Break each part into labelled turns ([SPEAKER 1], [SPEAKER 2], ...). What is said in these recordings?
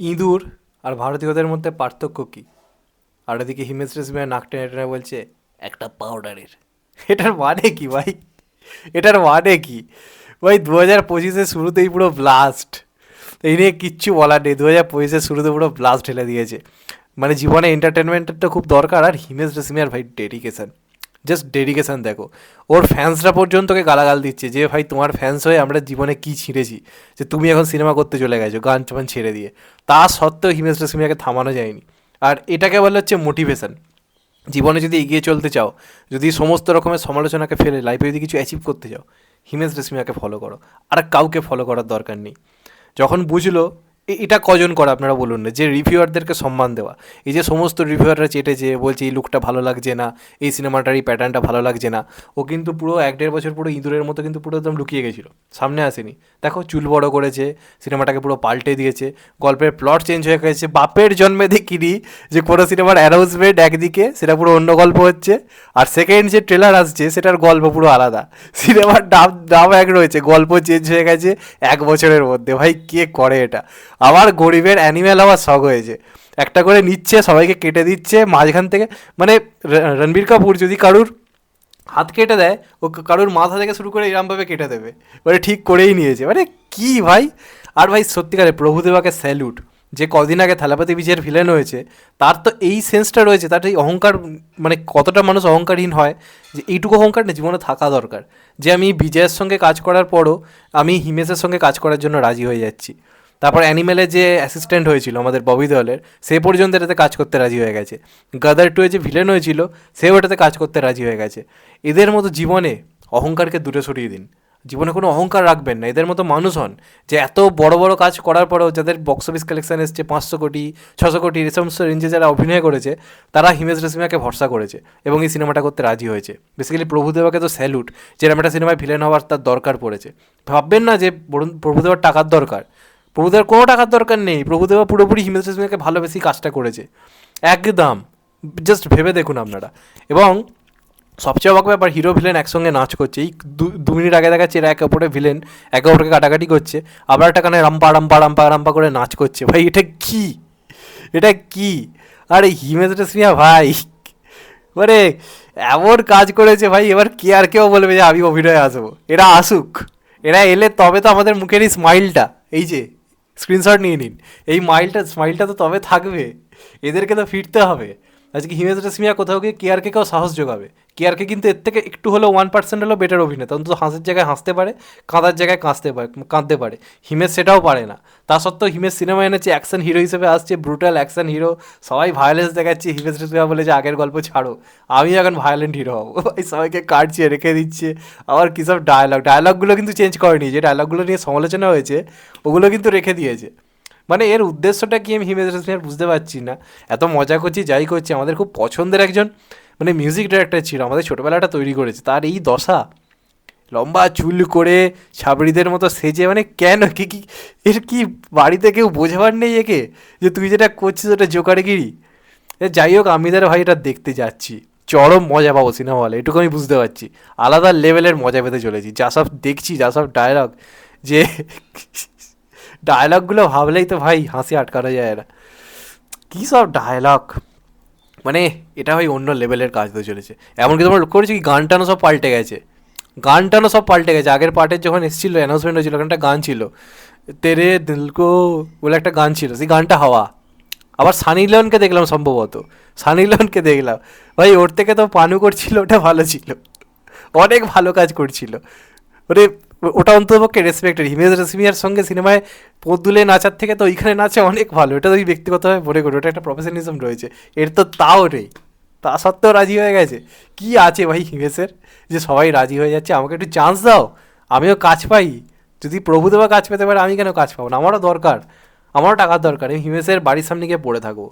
[SPEAKER 1] ইঁদুর আর ভারতীয়দের মধ্যে পার্থক্য কী? আর ওদিকে হিমেশ রেশমিয়া নাক টেনে টেনে বলছে একটা পাউডারের। এটার মানে কি ভাই? এটার মানে কি ভাই? 2025-এর শুরুতেই পুরো ব্লাস্ট। এই নিয়ে কিচ্ছু বলার নেই, 2025-এর শুরুতে পুরো ব্লাস্ট ঢেলে দিয়েছে। মানে জীবনে এন্টারটেনমেন্টের তো খুব দরকার, আর হিমেশ রেশমিয়ার ভাই ডেডিকেশন, জাস্ট ডেডিকেশন দেখো। ওর ফ্যান্সরা পর্যন্ত ওকে গালাগাল দিচ্ছে যে ভাই তোমার ফ্যান্স হয়ে আমরা জীবনে কী ছিঁড়েছি যে তুমি এখন সিনেমা করতে চলে গেছো গান টান ছেড়ে দিয়ে। তা সত্ত্বেও হিমেশ রেশমিয়াকে থামানো যায়নি। আর এটাকে বলা হচ্ছে মোটিভেশন। জীবনে যদি এগিয়ে চলতে চাও, যদি সমস্ত রকমের সমালোচনাকে ফেলে লাইফে যদি কিছু অ্যাচিভ করতে চাও, হিমেশ রেশমিয়াকে ফলো করো, আর কাউকে ফলো করার দরকার নেই। যখন বুঝলো এটা কজন করে আপনারা বলুন না, যে রিভিউয়ারদেরকে সম্মান দেওয়া। এই যে সমস্ত রিভিউয়াররা চেটেছে, বলছে এই লুকটা ভালো লাগছে না, এই সিনেমাটার এই প্যাটার্নটা ভালো লাগছে না, ও কিন্তু পুরো 1-1.5 বছর পুরো ইঁদুরের মতো কিন্তু পুরো একদম লুকিয়ে গেছিলো, সামনে আসেনি। দেখো চুল বড় করেছে, সিনেমাটাকে পুরো পাল্টে দিয়েছে, গল্পের প্লট চেঞ্জ হয়ে গেছে। বাপের জন্মে দেখিনি যে কোনো সিনেমার অ্যানাউন্সমেন্ট একদিকে, সেটা পুরো অন্য গল্প হচ্ছে, আর সেকেন্ড যে ট্রেলার আসছে সেটার গল্প পুরো আলাদা। সিনেমার নাম নাম এক রয়েছে, গল্প চেঞ্জ হয়ে গেছে 1 বছরের মধ্যে। ভাই কে করে এটা? আবার গরিবের অ্যানিমেল হওয়ার শখ হয়েছে, একটা করে নিচ্ছে, সবাইকে কেটে দিচ্ছে মাঝখান থেকে। মানে রণবীর কাপুর যদি কারুর হাত কেটে দেয়, ও কারুর মাথা থেকে শুরু করে এরমভাবে কেটে দেবে। মানে ঠিক করেই নিয়েছে, মানে কি ভাই। আর ভাই সত্যিকারে প্রভুদেবাকে স্যালুট, যে কদিন আগে থালাপতি বিজয়ের ভিলেন হয়েছে, তার তো এই সেন্সটা রয়েছে, তার এই অহংকার। মানে কতটা মানুষ অহংকারহীন হয়, যে এইটুকু অহংকার না জীবনে থাকা দরকার, যে আমি বিজয়ের সঙ্গে কাজ করার পরও আমি হিমেশের সঙ্গে কাজ করার জন্য রাজি হয়ে যাচ্ছি। তারপর অ্যানিমেলের যে অ্যাসিস্ট্যান্ট হয়েছিল আমাদের ববি দেওয়ালের, সে পর্যন্ত এটাতে কাজ করতে রাজি হয়ে গেছে। গাদার 2-এ যে ভিলেন হয়েছিল, সেও এটাতে কাজ করতে রাজি হয়ে গেছে। এদের মতো জীবনে অহংকারকে দূরে সরিয়ে দিন, জীবনে কোনো অহংকার রাখবেন না। এদের মতো মানুষ হন, যে এত বড় বড় কাজ করার পরেও যাদের বক্স অফিস কালেকশন এসছে 500 কোটি, 600 কোটি, এই সমস্ত রেঞ্জে যারা অভিনয় করেছে, তারা হিমেশ রেশমিয়াকে ভরসা করেছে এবং এই সিনেমাটা করতে রাজি হয়েছে। বেসিক্যালি প্রভুদেবাকে তো স্যালুট, যে এরকম একটা সিনেমায় ভিলেন হওয়ার তার দরকার পড়েছে। ভাববেন না যে প্রভুদেবার টাকার দরকার। প্রভুদেবার কোনো টাকার দরকার নেই, প্রভুদেবা পুরোপুরি হিমেশ রেশমিয়াকে ভালোবেসেই কাজটা করেছে, একদম। জাস্ট ভেবে দেখুন আপনারা। এবং সবচেয়ে অবাক ব্যাপার, হিরো ভিলেন একসঙ্গে নাচ করছে। এই 2 মিনিট আগে দেখাচ্ছে এরা একে অপরের ভিলেন, একে অপরকে কাটাকাটি করছে, আবার একটা কানে রাম্পা রাম্পা রাম্পা রাম্পা করে নাচ করছে। ভাই এটা কি? এটা কি? আরে হিমেশ রেশমিয়া ভাই, মানে এমন কাজ করেছে ভাই, এবার কে আর কেউ বলবে যে আমি অভিনয়ে আসবো? এরা আসুক, এরা এলে তবে তো আমাদের মুখের এই স্মাইলটা, এই যে স্ক্রিনশট নিয়ে নিন, এই স্মাইলটা তো তবে থাকবে। এদেরকে তো ফিরতে হবে। আজকে হিমেশ রেশমিয়া কোথাও গিয়ে কেয়ারকে কেউ সাহস যোগাবে। কেয়ারকে কিন্তু এর থেকে একটু হলেও 1% হলেও বেটার অভিনেতা, অন্তত হাসির জায়গায় হাসতে পারে, কাঁদার জায়গায় কাঁদতে পারে। হিমেশ সেটাও পারে না। তা সত্ত্বেও হিমেশ সিনেমা এনেছে, অ্যাকশন হিরো হিসেবে আসছে, ব্রুটাল অ্যাকশন হিরো, সবাই ভায়োলেন্স দেখাচ্ছে। হিমেশ রেশমিয়া বলে যে আগের গল্প ছাড়ো, আমি এখন ভায়োলেন্ট হিরো হবো। ভাই সবাইকে কাটছে, রেখে দিচ্ছে। আবার কী সব ডায়লগগুলো কিন্তু চেঞ্জ করেনি, যে ডায়লগগুলো নিয়ে সমালোচনা হয়েছে ওগুলো কিন্তু রেখে দিয়েছে। মানে এর উদ্দেশ্যটা কি আমি হিমেশ রেশমিয়ার বুঝতে পারছি না। এত মজা করছি, যাই করছি, আমাদের খুব পছন্দের একজন মানে মিউজিক ডাইরেক্টর ছিল, আমাদের ছোটোবেলাটা তৈরি করেছে, তার এই দশা। লম্বা চুল করে ছাবড়িদের মতো সেজে, মানে কেন কি কি এর কি বাড়িতে কেউ বোঝাবার নেই একে, যে তুই যেটা করছিস ওটা জোকারগিরি? যাই হোক, আমি তার ভাই এটা দেখতে যাচ্ছি, চরম মজা পাবো সিনেমা হলে, এটুকু আমি বুঝতে পারছি। আলাদা লেভেলের মজা পেতে চলেছি, যা সব দেখছি, যা সব ডায়লগ, যে ডায়লগগুলো ভাবলেই তো ভাই হাসি আটকানো যায় না। কী সব ডায়লগ, মানে এটা ভাই অন্য লেভেলের কাজ তো চলেছে। এমনকি তোমরা লক্ষ্য করেছো কি, গান টানও সব পাল্টে গেছে। গান টানও সব পাল্টে গেছে। আগের পার্টের যখন এসেছিলো অ্যানাউন্সমেন্ট হয়েছিল, ওখানে একটা গান ছিল, তেরে দিলকো বলে একটা গান ছিল, সেই গানটা হাওয়া। আবার সানি লিওনকে দেখলাম, সম্ভবত সানি লিওনকে দেখলাম। ভাই ওর থেকে তো পানু করছিল, ওটা ভালো ছিল, অনেক ভালো কাজ করছিল। মানে ওটা অন্ততপক্ষে রেসপেক্টেড। হিমেশ রেশমিয়ার সঙ্গে সিনেমায় পদ্দুলে নাচার থেকে তো ওইখানে নাচা অনেক ভালো, এটা তো আমি ব্যক্তিগতভাবে মনে করি, ওটা একটা প্রফেশনালিজম রয়েছে। এর তো তাও নেই, তা সত্ত্বেও রাজি হয়ে গেছে। কি আছে ভাই হিমেশের, যে সবাই রাজি হয়ে যাচ্ছে? আমাকে একটু চান্স দাও, আমিও কাজ পাই। যদি প্রভুদেবা কাজ পেতে পারে, আমি কেন কাজ পাবো না? আমারও দরকার, আমারও টাকার দরকার। আমি হিমেশের বাড়ির সামনে গিয়ে পড়ে থাকবো,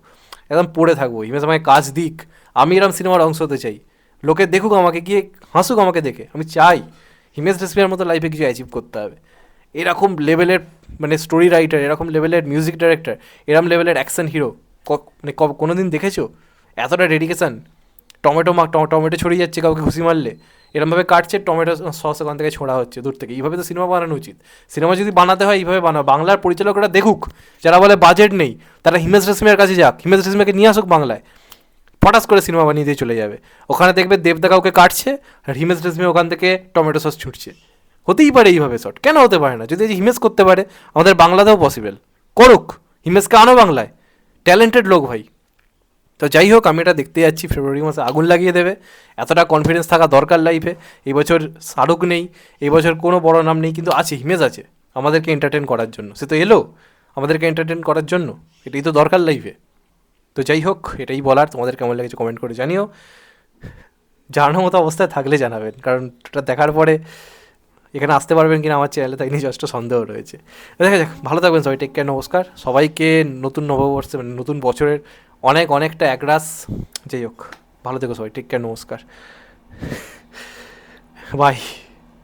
[SPEAKER 1] একদম পড়ে থাকবো, হিমেশ আমাকে কাজ দিক, আমি এরম সিনেমার অংশ হতে চাই। লোকে দেখুক আমাকে, গিয়ে হাসুক আমাকে দেখে, আমি চাই হিমেশ রেশমিয়ার মতো লাইফে কিছু অ্যাচিভ করতে হবে। এরকম লেভেলের মানে স্টোরি রাইটার, এরকম লেভেলের মিউজিক ডাইরেক্টর, এরকম লেভেলের অ্যাকশন হিরো মানে কোনো দিন দেখেছো? এতটা ডেডিকেশান, টমেটো ছড়িয়ে যাচ্ছে কাউকে ঘুষি মারলে, এরমভাবে কাটছে, টমেটো সস ওখান থেকে ছোড়া হচ্ছে দূর থেকে। এইভাবে তো সিনেমা বানানো উচিত। সিনেমা যদি বানাতে হয় এইভাবে বানাও। বাংলার পরিচালকরা দেখুক, যারা বলে বাজেট নেই, তারা হিমেশ রেশমিয়ার কাছে যাক, হিমেশ রেশমিয়াকে নিয়ে আসুক বাংলায়, ফটাস করে সিনেমা বানিয়ে দিয়ে চলে যাবে। ওখানে দেখবে দেবদা কাউকে কাটছে আর হিমেশ রেশমিয়া ওখান থেকে টমেটো সস ছুটছে। হতেই পারে এইভাবে শট, কেন হতে পারে না? যদি হিমেশ করতে পারে, আমাদের বাংলাতেও পসিবল। করুক, হিমেশকে আনো বাংলায়, ট্যালেন্টেড লোক ভাই। তো যাই হোক, আমি এটা দেখতে যাচ্ছি, ফেব্রুয়ারি মাসে আগুন লাগিয়ে দেবে। এতটা কনফিডেন্স থাকা দরকার লাইফে। এই বছর শাহরুখ নেই, এই বছর কোনো বড় নাম নেই, কিন্তু আছে, হিমেশ আছে আমাদেরকে এন্টারটেন করার জন্য। সে তো এলো আমাদেরকে এন্টারটেন করার জন্য, এটাই তো দরকার লাইফে। তো যাই হোক, এটাই বলার। তোমাদের কেমন লেগেছে কমেন্ট করে জানিও। জানানোর মতো অবস্থায় থাকলে জানাবেন, কারণ এটা দেখার পরে এখানে আসতে পারবেন কিনা আমার চ্যানেলে, তাই নিয়ে যথেষ্ট সন্দেহ রয়েছে। দেখা যাক, ভালো থাকবেন সবাই, টেক কেয়ার, নমস্কার সবাইকে। নতুন নববর্ষে মানে নতুন বছরের অনেকটা একরাশ। যাই হোক, ভালো থেকো সবাই, টেক কেয়ার, নমস্কার, বাই।